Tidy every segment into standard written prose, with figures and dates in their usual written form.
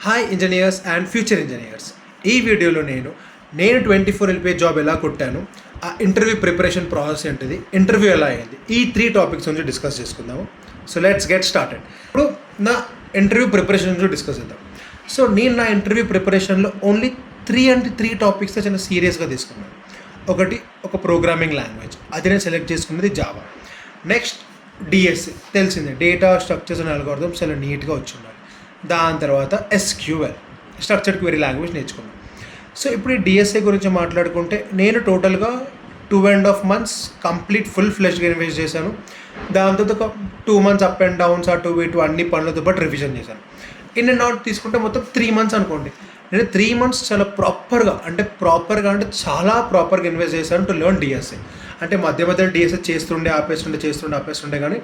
Hi engineers and future engineers. ఈ వీడియోలో నేను 24 LPA జాబ్ ఎలా కొట్టాను, ఆ ఇంటర్వ్యూ ప్రిపరేషన్ ప్రాసెస్ ఏంటిది, ఇంటర్వ్యూ ఎలా అయ్యింది, ఈ 3 టాపిక్స్ నుంచి డిస్కస్ చేసుకుందాము. So let's get started. ఇప్పుడు నా ఇంటర్వ్యూ ప్రిపరేషన్ నుంచి డిస్కస్ చేద్దాం. సో నేను నా ఇంటర్వ్యూ ప్రిపరేషన్లో ఓన్లీ 3 టాపిక్స్ చాలా సీరియస్గా తీసుకున్నాను. ఒకటి ఒక ప్రోగ్రామింగ్ లాంగ్వేజ్, అది నేను సెలెక్ట్ చేసుకున్నది జావా. నెక్స్ట్ డిఎస్ఏ, తెలిసిందే, డేటా స్ట్రక్చర్స్ అండ్ అల్గోరిథమ్స్ చాలా నీట్గా వచ్చి ఉండాలి. దాని తర్వాత SQL, స్ట్రక్చర్డ్ క్వెరీ లాంగ్వేజ్ నేర్చుకున్నాను. సో ఇప్పుడు ఈ డిఎస్ఏ గురించి మాట్లాడుకుంటే నేను టోటల్గా 2.5 months కంప్లీట్ ఫుల్ ఫ్లెష్గా ఇన్వెస్ట్ చేశాను. దాంతో ఒక 2 months అప్ అండ్ డౌన్స్, అటు ఇటు అన్ని పనులతో పాటు రివిజన్ చేశాను. ఇన్ అండ్ అవుట్ తీసుకుంటే మొత్తం 3 months అనుకోండి. నేను 3 months చాలా ప్రాపర్గా అంటే చాలా ప్రాపర్గా ఇన్వెస్ట్ చేశాను టు లెర్న్ డిఎస్ఏ. అంటే మధ్య డిఎస్ఏ ఆపేస్తుండే కానీ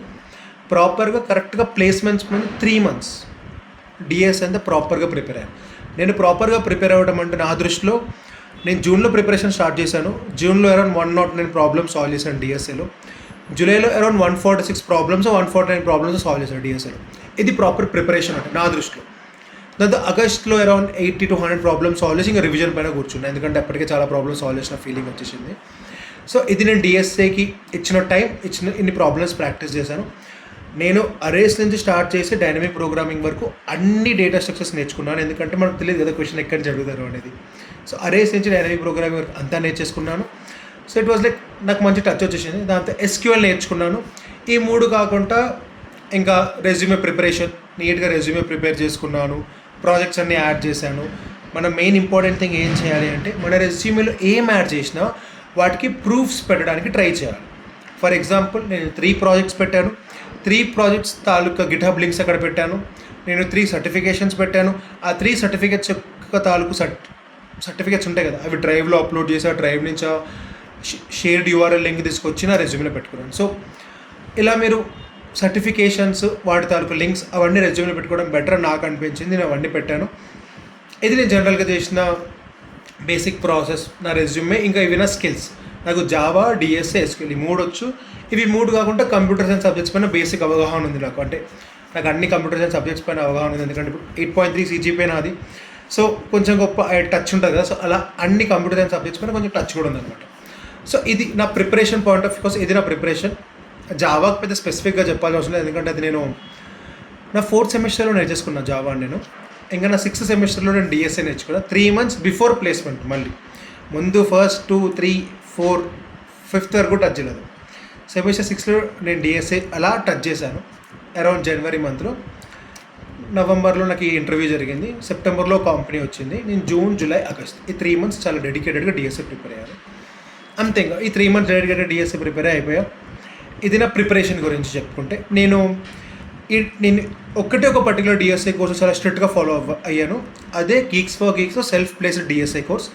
ప్రాపర్గా కరెక్ట్గా ప్లేస్మెంట్స్ మీద 3 months డిఎస్ఏ అంతా ప్రాపర్గా ప్రిపేర్ అయ్యాను. నేను ప్రాపర్గా ప్రిపేర్ అవ్వడం అంటే నా దృష్టిలో నేను జూన్లో ప్రిపరేషన్ స్టార్ట్ చేశాను. జూన్లో అరౌండ్ 109 ప్రాబ్లమ్స్ సాల్వ్ చేశాను డిఎస్ఏలో. జూలైలో అరౌండ్ 146 ప్రాబ్లమ్స్, 149 ప్రాబ్లమ్స్ సాల్వ్ చేశాను డిఎస్ఏలో. ఇది ప్రాపర్ ప్రిపరేషన్ అంటే నా దృష్టిలో. దాంతో ఆగస్ట్లో అరౌండ్ 80 to 100 ప్రాబ్లమ్స్ సాల్వ్ చేసి ఇంకా రివిజన్ పైన కూర్చున్నాను, ఎందుకంటే అప్పటికే చాలా ప్రాబ్లమ్స్ సాల్వ్ చేసిన ఫీలింగ్ వచ్చేసింది. సో ఇది నేను డిఎస్ఏకి ఇన్ని ప్రాబ్లమ్స్ ప్రాక్టీస్ చేశాను. నేను అరేస్ నుంచి స్టార్ట్ చేసి డైనమిక్ ప్రోగ్రామింగ్ వరకు అన్ని డేటా స్ట్రక్చర్స్ నేర్చుకున్నాను, ఎందుకంటే మనకు తెలియదు కదా క్వశ్చన్ ఎక్కడ జరుగుతారు అనేది. సో అరేస్ నుంచి డైనమిక్ ప్రోగ్రామింగ్ వరకు అంతా నేర్చేసుకున్నాను. సో ఇట్ వాజ్ లైక్ నాకు మంచి టచ్ వచ్చేసింది. దాంతో SQL నేర్చుకున్నాను. ఈ 3 కాకుండా ఇంకా రెజ్యూమే ప్రిపరేషన్, నీట్గా రెజ్యూమే ప్రిపేర్ చేసుకున్నాను, ప్రాజెక్ట్స్ అన్నీ యాడ్ చేశాను. మన మెయిన్ ఇంపార్టెంట్ థింగ్ ఏం చేయాలి అంటే మన రెజ్యూమేలో ఏం యాడ్ చేసినా వాటికి ప్రూఫ్స్ పెట్టడానికి ట్రై చేయాలి. ఫర్ ఎగ్జాంపుల్ నేను 3 ప్రాజెక్ట్స్ పెట్టాను. 3 ప్రాజెక్ట్స్ తాలూకా గిట్హబ్ లింక్స్ అక్కడ పెట్టాను. నేను 3 సర్టిఫికేషన్స్ పెట్టాను. ఆ 3 సర్టిఫికేట్స్ యొక్క తాలూకు సర్టిఫికేట్స్ ఉంటాయి కదా, అవి డ్రైవ్లో అప్లోడ్ చేసి ఆ డ్రైవ్ నుంచి షేర్డ్ URL లింక్ తీసుకొచ్చి నా రెజ్యూమేలో పెట్టుకున్నాను. సో ఇలా మీరు సర్టిఫికేషన్స్, వాటి తాలూకు లింక్స్ అవన్నీ రెజ్యూమేలో పెట్టుకోవడం బెటర్ నాకు అనిపించింది. నేను అవన్నీ పెట్టాను. ఇది నేను జనరల్గా చేసిన బేసిక్ ప్రాసెస్ నా రెజ్యూమే. ఇంకా ఇవి నా స్కిల్స్. నాకు జావా, డిఎస్ఏ, SQL ఈ 3 వచ్చు. ఇవి 3 కాకుండా కంప్యూటర్ సైన్స్ సబ్జెక్ట్స్ పైన బేసిక్ అవగాహన ఉంది నాకు. అంటే నాకు అన్ని కంప్యూటర్ సైన్స్ సబ్జెక్ట్స్ పైన అవగాహన ఉంది, ఎందుకంటే ఇప్పుడు 8.3 CGPA నాది. సో కొంచెం గొప్ప టచ్ ఉంటుంది కదా. సో అలా అన్ని కంప్యూటర్ సైన్స్ సబ్జెక్ట్స్ పైన కొంచెం టచ్ కూడా ఉందన్నమాట. సో ఇది నా ప్రిపరేషన్ పాయింట్ ఆఫ్ వ్యూస్, ఇది నా ప్రిపరేషన్. జావాకి పెద్ద స్పెసిఫిక్గా చెప్పాల్సిన అవసరం లేదు, ఎందుకంటే అది నేను నా 4th సెమిస్టర్లో నేర్చేసుకున్నాను జావా. నేను ఇంకా నా 6th సెమిస్టర్లో నేను డిఎస్ఏ నేర్చుకున్నాను 3 months బిఫోర్ ప్లేస్మెంట్. మళ్ళీ ముందు 1st 2 3 4 5th వరకు టచ్ చేయలేదు. సెమిస్టర్ 6లో నేను డిఎస్ఏ అలా టచ్ చేశాను. అరౌండ్ జనవరి మంత్లో, నవంబర్లో నాకు ఈ ఇంటర్వ్యూ జరిగింది. సెప్టెంబర్లో కంపెనీ వచ్చింది. నేను జూన్, జూలై, ఆగస్ట్ ఈ 3 months చాలా డెడికేటెడ్గా డిఎస్ఏ ప్రిపేర్ అయ్యాను. అంతే, ఇంకా ఈ 3 months డెడికేటెడ్ డిఎస్ఏ ప్రిపేర్ అయిపోయాను. ఇది నా ప్రిపరేషన్ గురించి చెప్పుకుంటే నేను ఒక పర్టికులర్ డిఎస్ఏ కోర్సు చాలా స్ట్రిక్ట్గా ఫాలో అయ్యాను. అదే Geeks for Geeks self placed DSA course.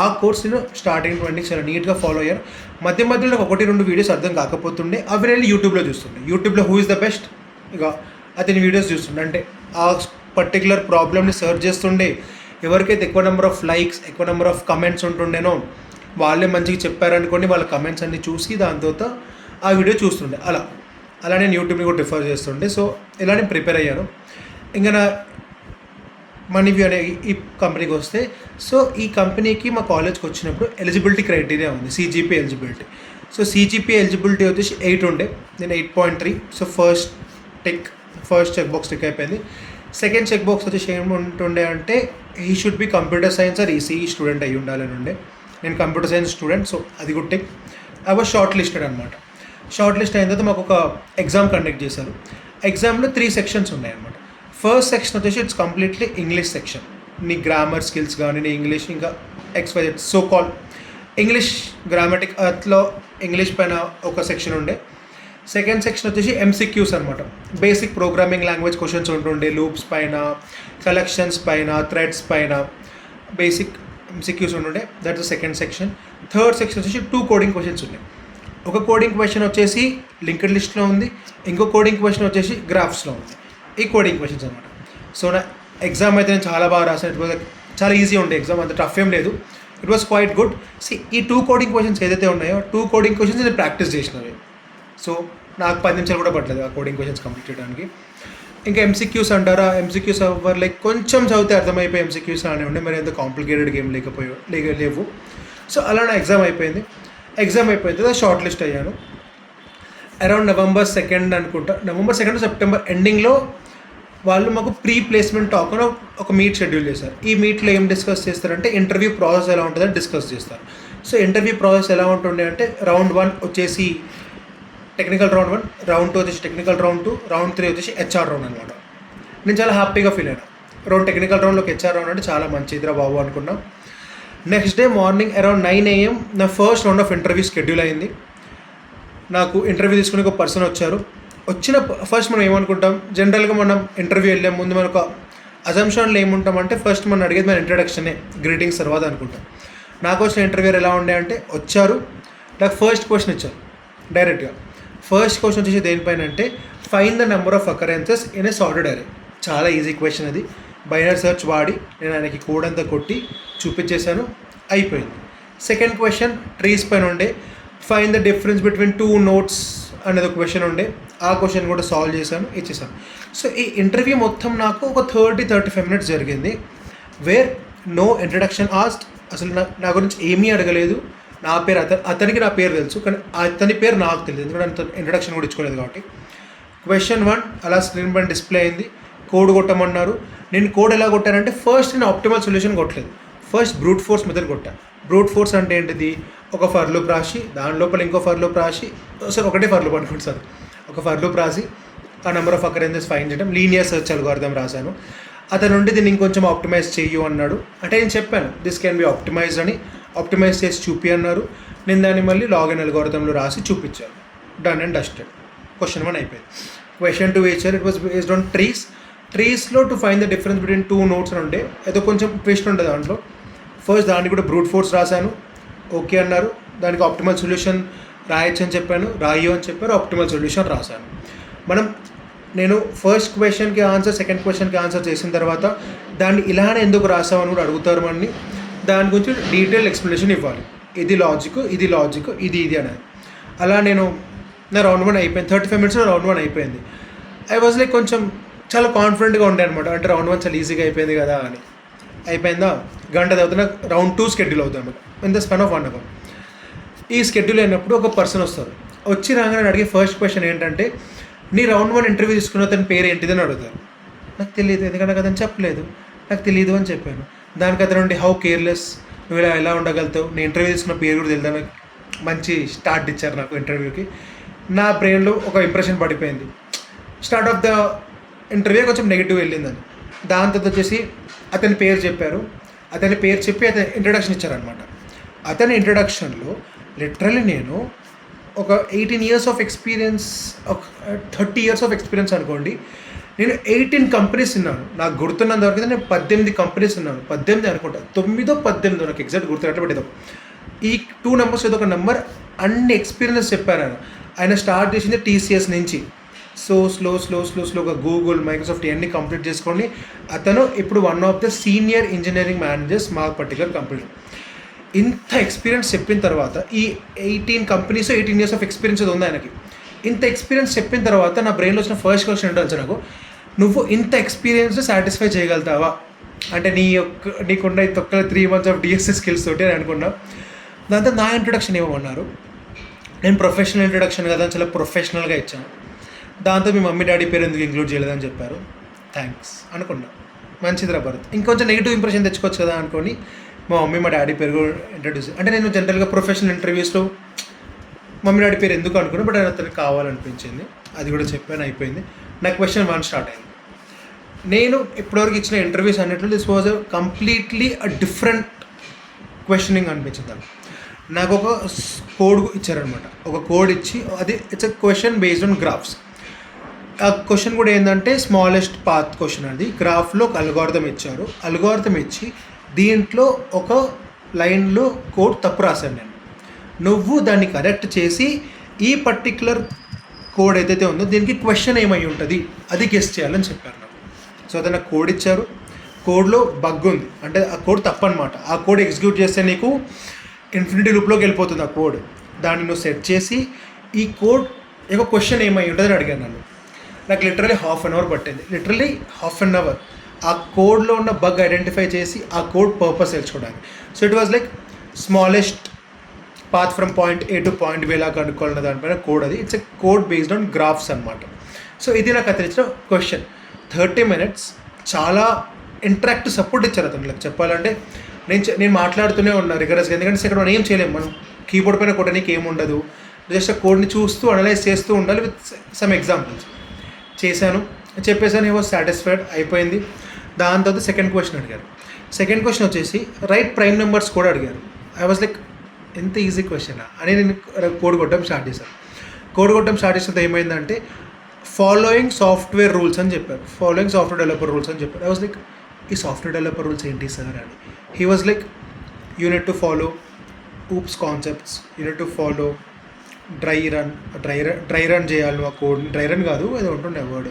ఆ కోర్స్ నేను స్టార్టింగ్ 20 చాలా నీట్గా ఫాలో అయ్యాను. మధ్యలో నాకు 1-2 వీడియోస్ అర్థం కాకపోతుండే, అవి నేను యూట్యూబ్లో చూస్తుండే. యూట్యూబ్లో హూ ఇస్ ద బెస్ట్, ఇక అతని వీడియోస్ చూస్తుండే. అంటే ఆ పర్టికులర్ ప్రాబ్లమ్ని సర్చ్ చేస్తుండే. ఎవరికైతే ఎక్కువ నెంబర్ ఆఫ్ లైక్స్, ఎక్కువ నెంబర్ ఆఫ్ కమెంట్స్ ఉంటుండేనో వాళ్ళే మంచిగా చెప్పారనుకోండి, వాళ్ళ కమెంట్స్ అన్నీ చూసి దాని తర్వాత ఆ వీడియో చూస్తుండే. అలా నేను యూట్యూబ్ని కూడా రిఫర్ చేస్తుండే. సో ఇలా నేను ప్రిపేర్ అయ్యాను. ఇంకా నా మనీవ్యూ అనే ఈ కంపెనీకి వస్తే, సో ఈ కంపెనీకి మా కాలేజ్కి వచ్చినప్పుడు ఎలిజిబిలిటీ క్రైటీరియా ఉంది, CGPA eligibility. So CGPA eligibility వచ్చేసి 8 ఉండే, నేను 8.3. So first check box tick అయిపోయింది. సెకండ్ చెక్ బాక్స్ వచ్చేసి ఏముంటుండే అంటే he should be computer science or ECE student అయ్యి ఉండాలని ఉండే. నేను కంప్యూటర్ సైన్స్ స్టూడెంట్, సో అది కూడా tick. I was short listed అనమాట. షార్ట్ లిస్ట్ అయిన తర్వాత మాకు ఒక ఎగ్జామ్ కండక్ట్ చేశారు. ఎగ్జామ్లో 3 sections ఉన్నాయన్నమాట. ఫస్ట్ సెక్షన్ వచ్చేసి ఇట్స్ కంప్లీట్లీ ఇంగ్లీష్ సెక్షన్. నీ గ్రామర్ స్కిల్స్ కానీ, నీ ఇంగ్లీష్ ఇంకా XYZ so call English grammatic అట్లో ఇంగ్లీష్ పైన ఒక సెక్షన్ ఉండే. సెకండ్ సెక్షన్ వచ్చేసి MCQs అనమాట. బేసిక్ ప్రోగ్రామింగ్ లాంగ్వేజ్ క్వశ్చన్స్ ఉంటుండే, లూప్స్ పైన, కలెక్షన్స్ పైన, థ్రెడ్స్ పైన బేసిక్ MCQs ఉంటుండే. That's the second section. Third section వచ్చేసి 2 కోడింగ్ క్వశ్చన్స్ ఉన్నాయి. ఒక కోడింగ్ క్వశ్చన్ వచ్చేసి లింక్డ్ లిస్ట్లో ఉంది, ఇంకో కోడింగ్ క్వశ్చన్ వచ్చేసి గ్రాఫ్స్లో ఉంది. ఈ కోడింగ్ క్వశ్చన్స్ అనమాట. సో నా ఎగ్జామ్ అయితే నేను చాలా బాగా రాసాను. ఇట్ వాజ్ చాలా ఈజీ ఉండే ఎగ్జామ్, అంత టఫ్ ఏం లేదు. It was quite good. ఈ 2 కోడింగ్ క్వశ్చన్స్ ఏదైతే ఉన్నాయో 2 కోడింగ్ క్వశ్చన్స్ నేను ప్రాక్టీస్ చేసినవి. సో నాకు 10 నిమిషాలు కూడా పట్టలేదు ఆ కోడింగ్ క్వశ్చన్స్ కంప్లీట్ చేయడానికి. ఇంకా ఎంసీక్యూస్ అంటారా, ఎంసీక్యూస్ అవ్వరు లైక్ కొంచెం చదివితే అర్థమైపోయి ఎంసీక్యూస్ లానే ఉండే, మరి ఎంత కాంప్లికేటెడ్ గేమ్ లేవు. సో అలా నా ఎగ్జామ్ అయిపోయింది. ఎగ్జామ్ అయిపోయిన తర్వాత షార్ట్ లిస్ట్ అయ్యాను. అరౌండ్ November 2 అనుకుంటా, November 2 September ఎండింగ్లో వాళ్ళు మాకు ప్రీ ప్లేస్మెంట్ టాక్ అని ఒక మీట్ షెడ్యూల్ చేశారు. ఈ మీట్లో ఏం డిస్కస్ చేస్తారంటే ఇంటర్వ్యూ ప్రాసెస్ ఎలా ఉంటుందని డిస్కస్ చేస్తారు. సో ఇంటర్వ్యూ ప్రాసెస్ ఎలా ఉంటుండే అంటే రౌండ్ 1 వచ్చేసి టెక్నికల్ రౌండ్ 1, రౌండ్ 2 వచ్చేసి టెక్నికల్ రౌండ్ 2, రౌండ్ 3 వచ్చేసి హెచ్ఆర్ రౌండ్ అనమాట. నేను చాలా హ్యాపీగా ఫీల్ అయినా. టెక్నికల్ రౌండ్లోకి హెచ్ఆర్ రౌండ్ అంటే చాలా మంచిదిరా బాబు అనుకున్నాం. Next day morning around 9 AM నా first round of interview schedule అయింది. నాకు ఇంటర్వ్యూ తీసుకుని ఒక పర్సన్ వచ్చారు. వచ్చిన ఫస్ట్ మనం ఏమనుకుంటాం, జనరల్గా మనం ఇంటర్వ్యూ వెళ్ళే ముందు మనకు అజంప్షన్లో ఏముంటామంటే ఫస్ట్ మనం అడిగేది మన ఇంట్రడక్షనే, గ్రీటింగ్స్ తర్వాత అనుకుంటాం. నాకు వచ్చిన ఇంటర్వ్యూ ఎలా ఉండే అంటే వచ్చారు, నాకు ఫస్ట్ క్వశ్చన్ ఇచ్చారు డైరెక్ట్గా. ఫస్ట్ క్వశ్చన్ వచ్చేసి దేనిపైన అంటే find the number of occurrences in a sorted అరే. చాలా ఈజీ క్వశ్చన్ అది. బైనరీ సెర్చ్ వాడి నేను ఆయనకి కోడ్ అంతా కొట్టి చూపించేశాను, అయిపోయింది. సెకండ్ క్వశ్చన్ ట్రీస్ పైన ఉండే find the difference between 2 notes అనేది ఒక క్వశ్చన్ ఉండే. ఆ క్వశ్చన్ కూడా సాల్వ్ చేశాను, ఇచ్చేసాను. సో ఈ ఇంటర్వ్యూ మొత్తం నాకు ఒక 30-35 minutes జరిగింది. Where no introduction asked. అసలు నా గురించి ఏమీ అడగలేదు. నా పేరు అతనికి నా పేరు తెలుసు, కానీ అతని పేరు నాకు తెలియదు, ఎందుకంటే అంత ఇంట్రడక్షన్ కూడా ఇచ్చుకోలేదు కాబట్టి. క్వశ్చన్ 1 అలా స్క్రీన్ పైన డిస్ప్లే అయింది. కోడ్ కొట్టమన్నారు. నేను కోడ్ ఎలా కొట్టానంటే ఫస్ట్ నేను ఆప్టిమల్ సొల్యూషన్ కొట్టలేదు, ఫస్ట్ బ్రూట్ ఫోర్స్ మెథడ్ కొట్టాను. బ్రూట్ ఫోర్స్ అంటే ఏంటిది, ఒక ఫర్ లూప్ రాసి దాని లోపల ఇంకో ఫర్ లూప్ రాసి, సార్ ఒకటే ఫర్ లూప్ అనుకోండి సార్, ఒక ఫర్ లూప్ రాసి ఆ నెంబర్ ఆఫ్ అకరెన్సెస్ ఫైండ్ చేయడం, లీనియర్ సెర్చ్ అల్గోరిథం రాశాను. అతను నుండి దీన్ని ఇంకొంచెం ఆప్టిమైజ్ చెయ్యు అన్నాడు. అంటే నేను చెప్పాను దిస్ కెన్ బి ఆప్టిమైజ్డ్ అని. ఆప్టిమైజ్ చేసి చూపి అన్నారు. నేను దాన్ని మళ్ళీ లాగిన్ అల్గోరిథంలో రాసి చూపించాను. Done and dusted. క్వశ్చన్ 1 అయిపోయింది. క్వశ్చన్ 2 ఇచ్చారు. ఇట్ వాస్ బేస్డ్ ఆన్ ట్రీస్లో to find the difference between 2 notes అని ఉంటే ఏదో కొంచెం ట్విస్ట్ ఉంటుంది దాంట్లో. ఫస్ట్ దాన్ని కూడా బ్రూట్ ఫోర్స్ రాశాను, ఓకే అన్నారు. దానికి ఆప్టిమల్ సొల్యూషన్ రాయొచ్చు అని చెప్పాను, రాయు అని చెప్పారు, ఆప్టిమల్ సొల్యూషన్ రాశాను. నేను ఫస్ట్ క్వశ్చన్కి ఆన్సర్, సెకండ్ క్వశ్చన్కి ఆన్సర్ చేసిన తర్వాత దాన్ని ఇలానే ఎందుకు రాసామని కూడా అడుగుతారు మనని. దాని గురించి డీటెయిల్ ఎక్స్ప్లెనేషన్ ఇవ్వాలి. ఇది లాజిక్, ఇది అనేది. అలా నా రౌండ్ 1 అయిపోయింది. 35 minutes రౌండ్ 1 అయిపోయింది. ఐ వాజ్ లైక్ కొంచెం చాలా కాన్ఫిడెంట్గా ఉండే అనమాట. అంటే రౌండ్ 1 చాలా ఈజీగా అయిపోయింది కదా అని. అయిపోయిందా, గంట తర్వాత నాకు రౌండ్ 2 షెడ్యూల్ అవుతుంది అనమాట, in the span of 1 hour. ఈ షెడ్యూల్ అయినప్పుడు ఒక పర్సన్ వస్తారు. వచ్చి రాగానే అడిగే ఫస్ట్ క్వశ్చన్ ఏంటంటే నీ రౌండ్ 1 ఇంటర్వ్యూ తీసుకున్న అతని పేరు ఏంటిదని అడుగుతారు. నాకు తెలియదు, ఎందుకంటే నాకు అతను చెప్పలేదు, నాకు తెలియదు అని చెప్పాను. దానికి అతను ఉండి హౌ కేర్లెస్, నువ్వు ఎలా ఉండగలుగుతావు, నేను ఇంటర్వ్యూ తీసుకున్న పేరు కూడా తెలియదు. నాకు మంచి స్టార్ట్ ఇచ్చారు నాకు ఇంటర్వ్యూకి. నా బ్రెయిన్లో ఒక ఇంప్రెషన్ పడిపోయింది. స్టార్ట్ ఆఫ్ ద ఇంటర్వ్యూ కొంచెం నెగిటివ్ వెళ్ళిందని. దాని తర్వాత వచ్చేసి అతని పేరు చెప్పారు. అతని పేరు చెప్పి అతని ఇంట్రడక్షన్ ఇచ్చారనమాట. అతని ఇంట్రడక్షన్లో లిటరల్లీ నేను ఒక 18 years of experience, 30 years of experience అనుకోండి. నేను 18 companies ఉన్నాను. నాకు గుర్తున్నంత వరకు నేను 18 companies ఉన్నాను. 18 అనుకుంటా, 9-18 నాకు ఎగ్జాక్ట్ గుర్తున్నట్లు పెట్టేదాం. ఈ 2 numbers ఏదో ఒక నెంబర్, అన్ని ఎక్స్పీరియన్స్ చెప్పారు ఆయన స్టార్ట్ చేసింది TCS నుంచి. సో స్లోగా గూగుల్, మైక్రోసాఫ్ట్ ఇవన్నీ కంప్లీట్ చేసుకొని అతను ఇప్పుడు one of the senior engineering managers మా పర్టికులర్ కంపెనీ. ఇంత ఎక్స్పీరియన్స్ చెప్పిన తర్వాత ఈ 18 companies 18 years ఆఫ్ ఎక్స్పీరియన్స్ ఉంది ఆయనకి. ఇంత ఎక్స్పీరియన్స్ చెప్పిన తర్వాత నా బ్రెయిన్లో వచ్చిన ఫస్ట్ క్వశ్చన్ ఏంటో నాకు, నువ్వు ఇంత ఎక్స్పీరియన్స్ సాటిస్ఫై చేయగలుగుతావా అంటే నీకున్న ఈ 3 months ఆఫ్ DSA స్కిల్స్ తోటి అని అనుకున్నా. దాంతో నా ఇంట్రొడక్షన్ ఏమన్నారు, నేను ప్రొఫెషనల్ ఇంట్రొడక్షన్ కదా చాలా ప్రొఫెషనల్గా ఇచ్చాను. దాంతో మీ మమ్మీ డాడీ పేరు ఎందుకు ఇంక్లూడ్ చేయలేదని చెప్పారు. థ్యాంక్స్ అనుకున్నా, మంచిదిరా భరత్, ఇంకొంచెం నెగిటివ్ ఇంప్రెషన్ తెచ్చుకోవచ్చు కదా అనుకొని మా మమ్మీ మా డాడీ పేరు ఇంట్రడ్యూస్. అంటే నేను జనరల్గా ప్రొఫెషనల్ ఇంటర్వ్యూస్లో మమ్మీ డాడీ పేరు ఎందుకు అనుకున్నా, బట్ అతనికి కావాలనిపించింది, అది కూడా చెప్పాను, అయిపోయింది. నా క్వశ్చన్ 1 స్టార్ట్ అయింది. నేను ఇప్పటివరకు ఇచ్చిన ఇంటర్వ్యూస్ అన్నింటిలో this was completely different questioning అనిపించింది. నాకు ఒక కోడ్ ఇచ్చారనమాట. ఒక కోడ్ ఇచ్చి అది it's a question based on graphs. ఆ క్వశ్చన్ కూడా ఏంటంటే స్మాలెస్ట్ పాత్ క్వశ్చన్. అది గ్రాఫ్లో ఒక అల్గోరిథం ఇచ్చారు. అల్గోరిథం ఇచ్చి దీంట్లో ఒక లైన్లో కోడ్ తప్పు రాశాను నేను, నువ్వు దాన్ని కరెక్ట్ చేసి ఈ పర్టిక్యులర్ కోడ్ ఏదైతే ఉందో దీనికి క్వశ్చన్ ఏమై ఉంటుంది అది గెస్ చేయాలని చెప్పారు నాకు. సో అతను కోడ్ ఇచ్చారు. కోడ్లో బగ్ ఉంది, అంటే ఆ కోడ్ తప్పు అనమాట. ఆ కోడ్ ఎగ్జిక్యూట్ చేస్తే నీకు ఇన్ఫినిటీ లూప్లోకి వెళ్ళిపోతుంది ఆ కోడ్. దాన్ని నువ్వు సెట్ చేసి ఈ కోడ్ యొక్క క్వశ్చన్ ఏమై ఉంటుంది అని అడిగాను నన్ను. నాకు లిటరలీ ½ పట్టింది, లిటరలీ ½ ఆ కోడ్లో ఉన్న బగ్ ఐడెంటిఫై చేసి ఆ కోడ్ పర్పస్ తెలుసుకోవడానికి. So it was like smallest path from point A to point B ఎలా కనుక్కోవాలన్న దానిపైన కోడ్ అది. It's a code based on graphs అనమాట. సో ఇది నాకు అతను క్వశ్చన్. 30 minutes చాలా ఇంటరాక్టివ్ సపోర్ట్ ఇచ్చారు అతను. లైక్ చెప్పాలంటే నేను మాట్లాడుతూనే ఉన్నా రిగరస్గా, ఎందుకంటే ఇక్కడ మనం ఏం చేయలేము, మనం కీబోర్డ్ పైన కొట్టడానికి ఏముండదు, జస్ట్ ఆ కోడ్ని చూస్తూ అనలైజ్ చేస్తూ ఉండాలి విత్ సమ్ ఎగ్జాంపుల్స్. చేశాను, చెప్పేసాను, వాజ్ సాటిస్ఫైడ్, అయిపోయింది. దాని తర్వాత సెకండ్ క్వశ్చన్ అడిగారు. సెకండ్ క్వశ్చన్ వచ్చేసి రైట్ ప్రైమ్ నెంబర్స్ కూడా అడిగారు. ఐ వాజ్ లైక్ ఎంత ఈజీ క్వశ్చన్ అని నేను కోడ్ కొట్టడం స్టార్ట్ చేశాను. కోడ్ కొట్టడం స్టార్ట్ చేసినంత ఏమైందంటే ఫాలోయింగ్ సాఫ్ట్వేర్ రూల్స్ అని చెప్పారు, ఫాలోయింగ్ సాఫ్ట్వేర్ డెవలపర్ రూల్స్ అని చెప్పారు. ఐ వాజ్ లైక్ ఈ సాఫ్ట్వేర్ డెవలపర్ రూల్స్ ఏంటి సార్ అని. He was like unit to follow oops concepts, unit to follow dry run చేయాలి నువ్వు ఆ కోడ్. డ్రై రన్ కాదు, ఏదో ఉంటుండే వర్డ్,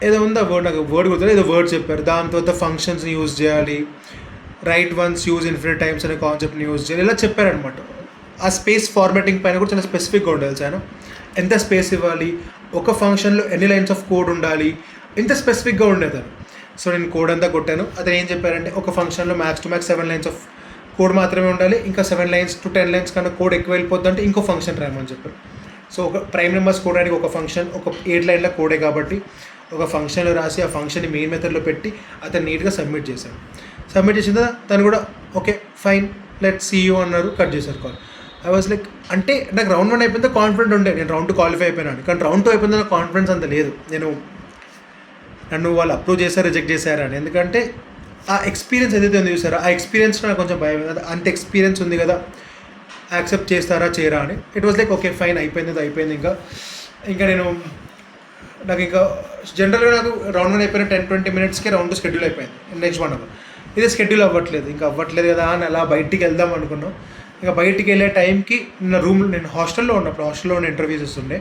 ఏదో ఉంది ఆ వర్డ్, నాకు వర్డ్ గుర్తుంది, ఏదో వర్డ్ చెప్పారు. దాని తర్వాత ఫంక్షన్స్ని యూజ్ చేయాలి, right once use infinite times అనే కాన్సెప్ట్ని యూజ్ చేయాలి, ఇలా చెప్పారనమాట. ఆ స్పేస్ ఫార్మాటింగ్ పైన కూడా చాలా స్పెసిఫిక్గా ఉండాలి సార్. ఎంత స్పేస్ ఇవ్వాలి, ఒక ఫంక్షన్లో ఎన్ని లైన్స్ ఆఫ్ కోడ్ ఉండాలి, ఇంత స్పెసిఫిక్గా ఉండేది. సో నేను కోడ్ అంతా కొట్టాను. అతను ఏం చెప్పారంటే ఒక ఫంక్షన్లో max to max 7 lines of code మాత్రమే ఉండాలి, ఇంకా 7 lines to 10 lines కన్నా కోడ్ ఎక్కువ వెళ్ళిపోద్ది అంటే ఇంకో ఫంక్షన్ రాయమని చెప్పారు. సో ఒక ప్రైమ్ నెంబర్స్ కోడడానికి ఒక ఫంక్షన్, ఒక 8 lines కోడే కాబట్టి ఒక ఫంక్షన్లో రాసి ఆ ఫంక్షన్ని మెయిన్ మెథడ్లో పెట్టి అతను నీట్గా సబ్మిట్ చేశాను. సబ్మిట్ చేసిన తర్వాత తను కూడా okay fine let see you అన్నారు, కట్ చేశారు కాల్. ఐ వాజ్ లైక్ అంటే నాకు రౌండ్ 1 అయిపోయిందో కాన్ఫిడెంట్ ఉండే, నేను రౌండ్ 2 క్వాలిఫై అయిపోయినాను. కానీ రౌండ్ 2 అయిపోయిందో నాకు కాన్ఫిడెన్స్ అంత లేదు, నన్ను వాళ్ళు అప్రూవ్ చేశారు రిజెక్ట్ చేశారు అని. ఎందుకంటే ఆ ఎక్స్పీరియన్స్ ఏదైతే ఉంది చూసారో ఆ ఎక్స్పీరియన్స్ నాకు కొంచెం భయం కదా, అంత ఎక్స్పీరియన్స్ ఉంది కదా, యాక్సెప్ట్ చేస్తారా చేయరా అని. It was like okay fine అయిపోయింది అయిపోయింది. ఇంకా నాకు ఇంకా జనరల్గా నాకు రౌండ్ 1 అయిపోయిన 10-20 minutesకి రౌండ్ 2 షెడ్యూల్ అయిపోయింది, నెక్స్ట్ 1 hour. ఇది షెడ్యూల్ అవ్వట్లేదు, ఇంకా అవ్వట్లేదు కదా అని అలా బయటికి వెళ్దాం అనుకున్నాం. ఇంకా బయటికి వెళ్ళే టైంకి నేను హాస్టల్లో ఉన్నప్పుడు, హాస్టల్లో ఉన్న ఇంటర్వ్యూస్ ఇస్తుండే,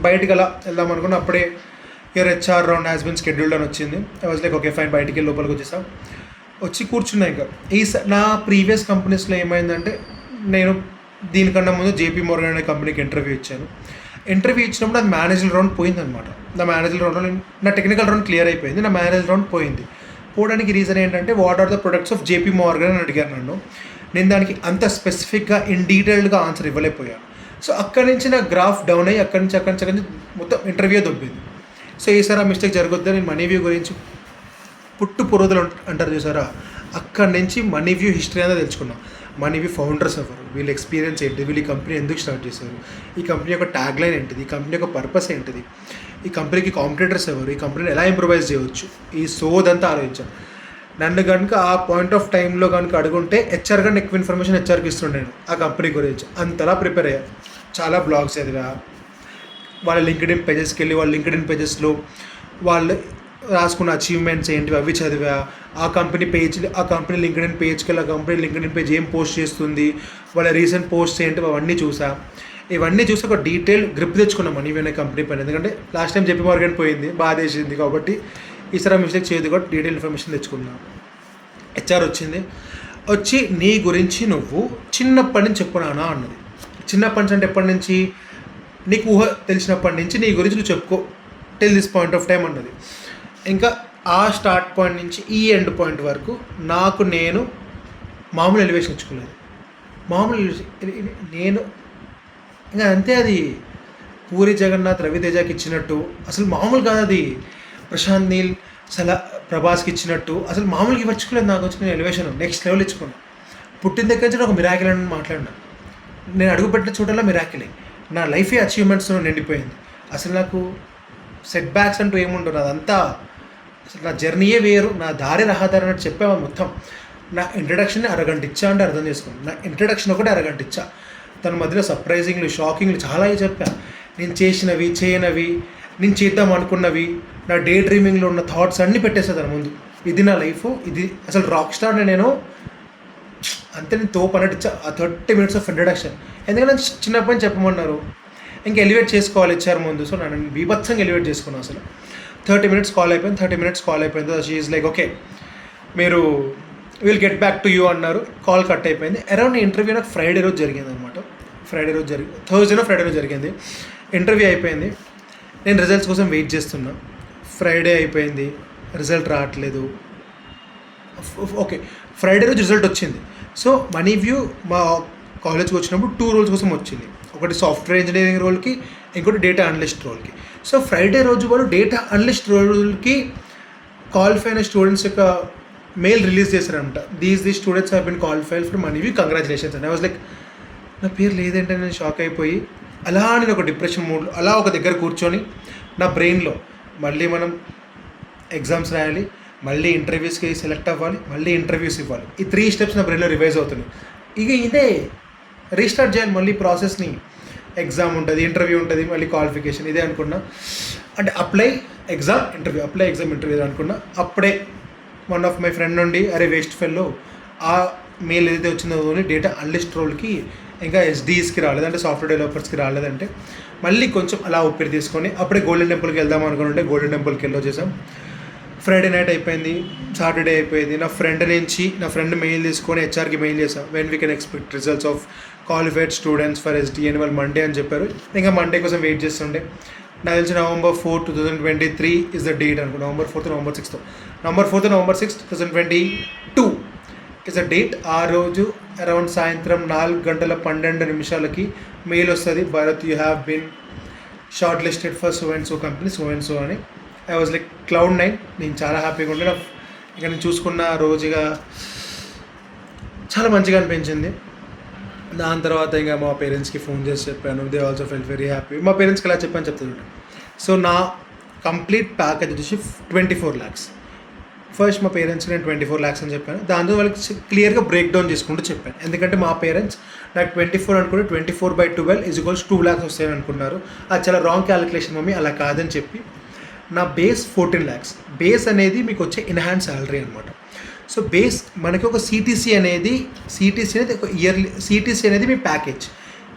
బయటికి అలా వెళ్దాం అనుకున్నా. అప్పుడే your HR round has been scheduled అని వచ్చింది. I was like okay fine, బయటికి వెళ్ళి లోపలికి వచ్చేసాం. వచ్చి కూర్చున్నా. ఇంకా నా ప్రీవియస్ కంపెనీస్లో ఏమైందంటే నేను దీనికన్నా ముందు JP Morgan అనే కంపెనీకి ఇంటర్వ్యూ ఇచ్చాను. ఇంటర్వ్యూ ఇచ్చినప్పుడు అది మేనేజర్ రౌండ్ పోయిందనమాట. నా మేనేజర్ రౌండ్లో నా టెక్నికల్ రౌండ్ క్లియర్ అయిపోయింది, నా మేనేజర్ రౌండ్ పోయింది. పోవడానికి రీజన్ ఏంటంటే what are the products of JP Morgan అని అడిగారు నన్ను. నేను దానికి అంత స్పెసిఫిక్గా డీటెయిల్డ్గా ఆన్సర్ ఇవ్వలేకపోయాను. సో అక్కడి నుంచి నా గ్రాఫ్ డౌన్ అయ్యి అక్కడి నుంచి మొత్తం ఇంటర్వ్యూ దొబ్బింది. సో ఈసారి ఆ మిస్టేక్ జరగొద్దు. నేను మనీ వ్యూ గురించి పుట్టు పురోధులు అంటారు చూసారా, అక్కడి నుంచి మనీ వ్యూ హిస్టరీ అనేది తెలుసుకున్నాం. మనీ వ్యూ ఫౌండర్స్ ఎవరు, వీళ్ళ ఎక్స్పీరియన్స్ ఏంటి, వీళ్ళు ఈ కంపెనీ ఎందుకు స్టార్ట్ చేశారు, ఈ కంపెనీ యొక్క ట్యాగ్ లైన్ ఏంటిది, ఈ కంపెనీ యొక్క పర్పస్ ఏంటిది, ఈ కంపెనీకి కాంపిటీటర్స్ ఎవరు, ఈ కంపెనీని ఎలా ఇంప్రూవైజ్ చేయవచ్చు, ఈ సోదంతా ఆలోచించాను. నన్ను కనుక ఆ పాయింట్ ఆఫ్ టైంలో కనుక అడుగుంటే HR కన్నా ఎక్కువ ఇన్ఫర్మేషన్ HRకి ఇస్తుండేను ఆ కంపెనీ గురించి. అంతలా ప్రిపేర్ అయ్యా. చాలా బ్లాగ్స్ చదివా, వాళ్ళ లింక్డ్ఇన్ పేజెస్కి వెళ్ళి వాళ్ళ లింక్డ్ఇన్ పేజెస్లో వాళ్ళు రాసుకున్న అచీవ్మెంట్స్ ఏంటివి అవి చదివా. ఆ కంపెనీ లింక్డ్ఇన్ పేజ్కి వెళ్ళి ఆ కంపెనీ లింక్డ్ఇన్ పేజ్ ఏం పోస్ట్ చేస్తుంది, వాళ్ళ రీసెంట్ పోస్ట్ ఏంటి అవన్నీ చూసా. ఇవన్నీ చూసి ఒక డీటెయిల్ గ్రిప్ తెచ్చుకున్నాం మనీ అనే కంపెనీ పైన. ఎందుకంటే లాస్ట్ టైం JP Morgan పోయింది, బాధ వేసింది, కాబట్టి ఈసారి మిస్టేక్ చేయదు కాబట్టి డీటెయిల్ ఇన్ఫర్మేషన్ తెచ్చుకున్నాం. HR వచ్చి నీ గురించి నువ్వు చిన్నప్పటి నుంచి చెప్పుకున్నానా అన్నది. చిన్నప్పటి నుంచి అంటే ఎప్పటి నుంచి, నీకు ఊహ తెలిసినప్పటి నుంచి నీ గురించి నువ్వు చెప్పుకో till this point of time అన్నది. ఇంకా ఆ స్టార్ట్ పాయింట్ నుంచి ఈ ఎండ్ పాయింట్ వరకు నేను మామూలు ఎలివేషన్ ఇచ్చుకోలేదు. నేను ఇంకా అంతే. అది పూరి జగన్నాథ్ రవితేజకి ఇచ్చినట్టు అసలు మామూలు కాదు, అది ప్రశాంత్ నీల్ ప్రభాస్కి ఇచ్చినట్టు అసలు మామూలుగా ఇవ్వచ్చుకోలేదు. నాకు వచ్చిన ఎలివేషన్ నెక్స్ట్ లెవెల్ ఇచ్చుకున్నాను. పుట్టిన దగ్గర నుంచి ఒక మిరాకిల్ అని మాట్లాడినా. నేను అడుగుపెట్టిన చోటల్లో మిరాకిలే. నా లైఫే అచీవ్మెంట్స్ నిండిపోయింది. అసలు నాకు సెట్ బ్యాక్స్ అంటూ ఏముండదు, అదంతా అసలు నా జర్నీయే వేరు, నా దారి రహదారి అన్నట్టు చెప్పావా మొత్తం. నా ఇంట్రడక్షన్ని అరగంట ఇచ్చా అంటే అర్థం చేసుకోండి. నా ఇంట్రడక్షన్ ఒకటి అరగంట ఇచ్చా. తన మధ్యలో సర్ప్రైజింగ్లు షాకింగ్లు చాలా చెప్పా. నేను చేసినవి చేయనవి, నేను చేద్దాం అనుకున్నవి, నా డే డ్రీమింగ్లో ఉన్న థాట్స్ అన్నీ పెట్టేసా తన ముందు. ఇది నా లైఫ్, ఇది అసలు రాక్ స్టార్ని నేను అంతే. నేను తోపు అన్నట్టు ఇచ్చా ఆ 30 minutes ఆఫ్ ఇంట్రడక్షన్. ఎందుకంటే చిన్నప్పటి నుంచి చెప్పమన్నారు, ఇంకా ఎలివేట్ చేసుకోవాలి ఇచ్చారు ముందు. సో నన్ను బీభత్సంగా ఎలివేట్ చేసుకున్నాను. అసలు 30 minutes కాల్ అయిపోయింది. 30 minutes కాల్ అయిపోయింది. షీ ఈజ్ లైక్ ఓకే మీరు will get back to you అన్నారు. కాల్ కట్ అయిపోయింది. అరౌండ్ ఇంటర్వ్యూ నాకు ఫ్రైడే రోజు జరిగింది అనమాట. థర్స్డేనో ఫ్రైడే రోజు జరిగింది. ఇంటర్వ్యూ అయిపోయింది. నేను రిజల్ట్స్ కోసం వెయిట్ చేస్తున్నా. ఫ్రైడే అయిపోయింది, రిజల్ట్ రావట్లేదు. ఓకే, ఫ్రైడే రోజు రిజల్ట్ వచ్చింది. సో మనీ వ్యూ మా కాలేజ్కి వచ్చినప్పుడు 2 రోల్స్ కోసం వచ్చింది. ఒకటి సాఫ్ట్వేర్ ఇంజనీరింగ్ రోల్కి, ఇంకోటి డేటా అనలిస్ట్ రోల్కి. సో ఫ్రైడే రోజు వాళ్ళు డేటా అనలిస్ట్ రోల్కి క్వాలిఫై అయిన స్టూడెంట్స్ యొక్క మెయిల్ రిలీజ్ చేశారంట. These students have been qualified for money view, congratulations and I was like, నా పేరు లేదంటే నేను షాక్ అయిపోయి, అలా నేను ఒక డిప్రెషన్ మూడ్లో అలా ఒక దగ్గర కూర్చొని నా బ్రెయిన్లో మళ్ళీ మనం ఎగ్జామ్స్ రాయాలి, మళ్ళీ ఇంటర్వ్యూస్కి సెలెక్ట్ అవ్వాలి, మళ్ళీ ఇంటర్వ్యూస్ ఇవ్వాలి. ఈ 3 స్టెప్స్ నా బ్రెయిన్లో రివైజ్ అవుతున్నాయి. ఇక ఇదే రీస్టార్ట్ చేయాలి మళ్ళీ ప్రాసెస్ని. ఎగ్జామ్ ఉంటుంది, ఇంటర్వ్యూ ఉంటుంది, మళ్ళీ క్వాలిఫికేషన్, ఇదే అనుకున్నా. అంటే apply exam interview, apply exam interview అనుకున్నా. అప్పుడే వన్ ఆఫ్ మై ఫ్రెండ్ నుండి, అరే వేస్ట్ ఫెల్లో, ఆ మెయిల్ ఏదైతే వచ్చిందో డేటా అనలిస్ట్ రోల్కి ఇంకా ఎస్డీఎస్కి రాలేదు, అంటే సాఫ్ట్వేర్ డెవలపర్స్కి రాలేదంటే మళ్ళీ కొంచెం అలా ఊపిరి తీసుకొని అప్పుడే గోల్డెన్ టెంపుల్కి వెళ్దాం అనుకుంటే గోల్డెన్ టెంపుల్కి వెళ్ళొచ్చేసాం. ఫ్రైడే నైట్ అయిపోయింది, సాటర్డే అయిపోయింది. నా ఫ్రెండ్ మెయిల్ తీసుకొని హెచ్ఆర్కి మెయిల్ చేశాం, when we can expect results of qualified students for SDN. వాళ్ళు మండే అని చెప్పారు. ఇంకా మండే కోసం వెయిట్ చేస్తుండే. నాకు తెలిసి November 4, 2023 ఇస్ ద డేట్ అనుకో. November 4th, November 6th, November 6th, 2022 is the date. ఆ రోజు అరౌండ్ సాయంత్రం 4:12 మెయిల్ వస్తుంది, Bharat you have been short listed for so and so company, so and so అని. I was like Cloud9. నేను చాలా హ్యాపీగా ఉండే. ఇక నేను చూసుకున్న రోజుగా చాలా మంచిగా అనిపించింది. దాని తర్వాత ఇంకా మా పేరెంట్స్కి ఫోన్ చేసి చెప్పాను. They also felt very happy. మా పేరెంట్స్కి ఎలా చెప్పాను చెప్తుంటాను. సో నా కంప్లీట్ ప్యాకేజ్ వచ్చేసి 24 lakhs. ఫస్ట్ మా పేరెంట్స్కి నేను 24 lakhs అని చెప్పాను. దాంతో వాళ్ళకి క్లియర్గా బ్రేక్ డౌన్ చేసుకుంటూ చెప్పాను. ఎందుకంటే మా పేరెంట్స్ నాకు 24 అనుకుంటే 24/12 = 2 lakhs వస్తాయని అనుకున్నారు. అది చాలా రాంగ్ క్యాలిక్యులేషన్ మమ్మీ, అలా కాదని చెప్పి నా బేస్ 14 lakhs. బేస్ అనేది మీకు వచ్చే ఇన్హాన్స్ శాలరీ అనమాట. సో బేస్ మనకి ఒక సిటీసీ అనేది ఒక ఇయర్లీ సిటీసీ అనేది మీ ప్యాకేజ్.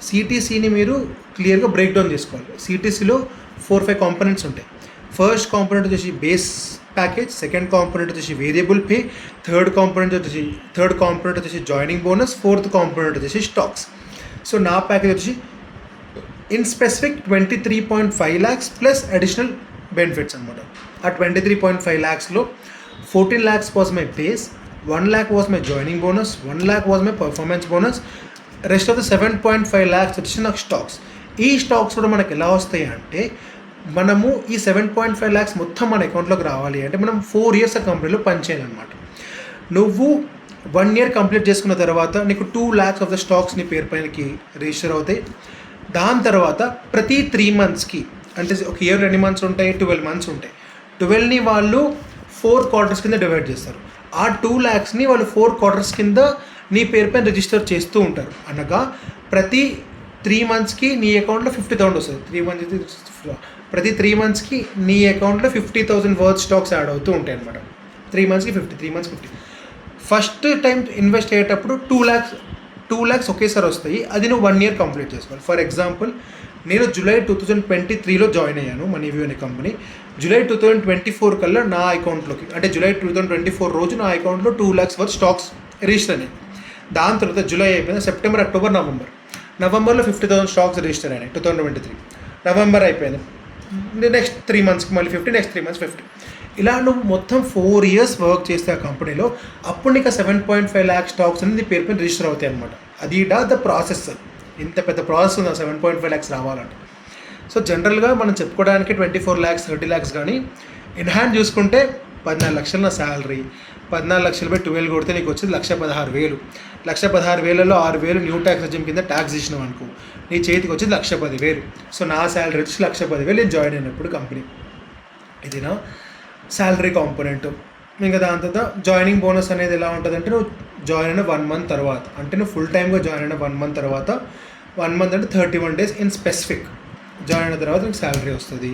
సిటీసీని మీరు క్లియర్గా బ్రేక్ డౌన్ చేసుకోవాలి. సిటీసీలో 4-5 కాంపోనెంట్స్ ఉంటాయి. ఫస్ట్ కాంపోనెంట్ వచ్చేసి బేస్ ప్యాకేజ్, సెకండ్ కాంపోనెంట్ వచ్చేసి వేరియబుల్ పే, థర్డ్ కాంపోనెంట్ వచ్చేసి జాయినింగ్ బోనస్, ఫోర్త్ కాంపోనెంట్ వచ్చేసి స్టాక్స్. సో నా ప్యాకేజ్ వచ్చేసి in specific 23.5 lakhs plus additional benefits అనమాట. ఆ 23.5 lakhsలో 14 lakhs was my base, 1 lakh was my joining bonus, 1 lakh was my performance bonus, rest of the 7.5 lakhs వచ్చి నాకు stocks. ఈ stocks కూడా మనకు ఎలా వస్తాయి అంటే, మనము ఈ 7.5 lakhs మొత్తం మన అకౌంట్లోకి రావాలి అంటే మనం 4 years ఆ కంపెనీలో పనిచేయాలన్నమాట. నువ్వు 1 year కంప్లీట్ చేసుకున్న తర్వాత నీకు 2 lakhs ఆఫ్ ద స్టాక్స్ నీ పేరు పైనకి రిజిస్టర్ అవుతాయి. దాని తర్వాత ప్రతి 3 monthsకి, అంటే ఒక ఇయర్ ఎన్ని మంత్స్ ఉంటాయి, 12 months ఉంటాయి. 12ని వాళ్ళు 4 quarters కింద డివైడ్ చేస్తారు. ఆ 2 lakhsని వాళ్ళు 4 quarters కింద నీ పేరు పైన రిజిస్టర్ చేస్తూ ఉంటారు. అనగా ప్రతి 3 monthsకి నీ అకౌంట్లో 50,000 వస్తుంది. ప్రతి 3 monthsకి నీ అకౌంట్లో 50,000 వర్త్ స్టాక్స్ యాడ్ అవుతూ ఉంటాయి అనమాట. 3 monthsకి 50. ఫస్ట్ టైం ఇన్వెస్ట్ అయ్యేటప్పుడు 2 lakhs ఒకేసారి వస్తాయి. అది నువ్వు 1 year కంప్లీట్ చేసుకోవాలి. ఫర్ ఎగ్జాంపుల్, నేను జూలై 2023లో జాయిన్ అయ్యాను మనీ వ్యూ అనే కంపెనీ. జూలై 2024 కల్లా నా అకౌంట్లోకి, అంటే జూలై 2024 రోజు నా అకౌంట్లో 2 lakhs వర్త్ స్టాక్స్ రిజిస్టర్ అయినాయి. దాని తర్వాత జూలై అయిపోయింది, సెప్టెంబర్, అక్టోబర్, నవంబర్లో 50,000 స్టాక్స్ రిజిస్టర్ అయినాయి 2023. నవంబర్ అయిపోయింది, నెక్స్ట్ 3 monthsకి మళ్ళీ 50, నెక్స్ట్ 3 months 50. ఇలా నువ్వు మొత్తం 4 years వర్క్ చేస్తే ఆ కంపెనీలో, అప్పుడు నీకు 7.5 lakh స్టాక్స్ అనేది నీ పేరు పైన రిజిస్టర్ అవుతాయి అనమాట. అది ద ప్రాసెస్. ఇంత పెద్ద ప్రాసెస్ ఉంది 7.5 lakhs రావాలంటే. సో జనరల్గా మనం చెప్పుకోవడానికి 24 lakhs, 30 lakhs, కానీ ఇన్ హ్యాండ్ చూసుకుంటే 14 లక్షలు నా శాలరీ. 14 లక్షలు బై 12 కొడితే నీకు వచ్చేది 1,16,000. 1,16,000లో 6,000 న్యూ ట్యాక్స్ రెజిమ్ కింద ట్యాక్స్ ఇచ్చినాం అనుకో, నీ చేతికి వచ్చేది 1,10,000. సో నా శాలరీ వచ్చి 1,10,000 నేను జాయిన్ అయినప్పుడు కంపెనీ. ఇది నా శాలరీ కాంపోనెంట్. ఇంకా దాని తర్వాత జాయినింగ్ బోనస్ అనేది ఎలా ఉంటుందంటే, నువ్వు జాయిన్ అయిన 1 month తర్వాత, అంటే నువ్వు ఫుల్ టైమ్గా జాయిన్ అయిన 1 month తర్వాత, 1 month అంటే 31 days ఇన్ స్పెసిఫిక్ జాయిన్ అయిన తర్వాత నీకు శాలరీ వస్తుంది.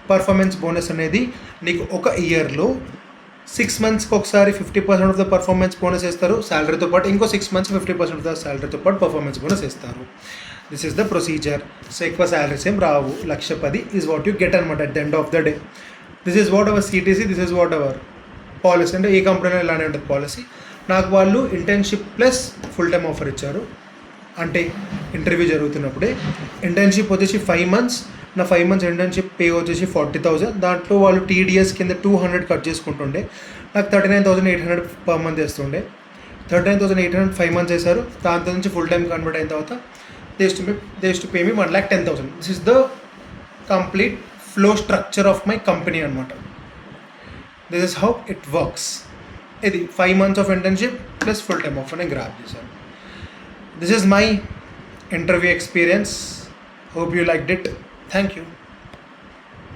పర్ఫార్మెన్స్ బోనస్ అనేది నీకు ఒక ఇయర్లో 6 monthsకి ఒకసారి 50% ఆఫ్ ద పర్ఫార్మెన్స్ బోనస్ ఇస్తారు శాలరీతో పాటు, ఇంకో 6 months 50% ఆఫ్ ద శాలరీతో పాటు పర్ఫార్మెన్స్ బోనస్ ఇస్తారు. This is the procedure. So ఎక్కువ శాలరీస్ ఏం రావు. 1,10,000 ఈజ్ వాట్ యూ గెట్ అనమాట at the end of the day. This is what our CTC, this is what our policy. అంటే ఏ కంపెనీలో ఇలానే ఉంటుంది పాలసీ. నాకు వాళ్ళు internship plus full time offer ఇచ్చారు. అంటే ఇంటర్వ్యూ జరుగుతున్నప్పుడే ఇంటర్న్షిప్ వచ్చేసి 5 months, నా 5 months ఇంటర్న్షిప్ పే వచ్చేసి 40,000. దాంట్లో వాళ్ళు టీడీఎస్ కింద 200 కట్ చేసుకుంటుండే. నాకు 39,800 పర్ మంత్ వేస్తుండే. 39,800 5 months వేశారు. దాంతో నుంచి ఫుల్ టైం కన్వర్ట్ అయిన తర్వాత they to pay me 1,10,000. This is the complete flow structure of my company అనమాట. This is how it works. ఇది 5 months of internship plus full time offer నేను grab చేశాను. This is my interview experience. Hope you liked it. Thank you.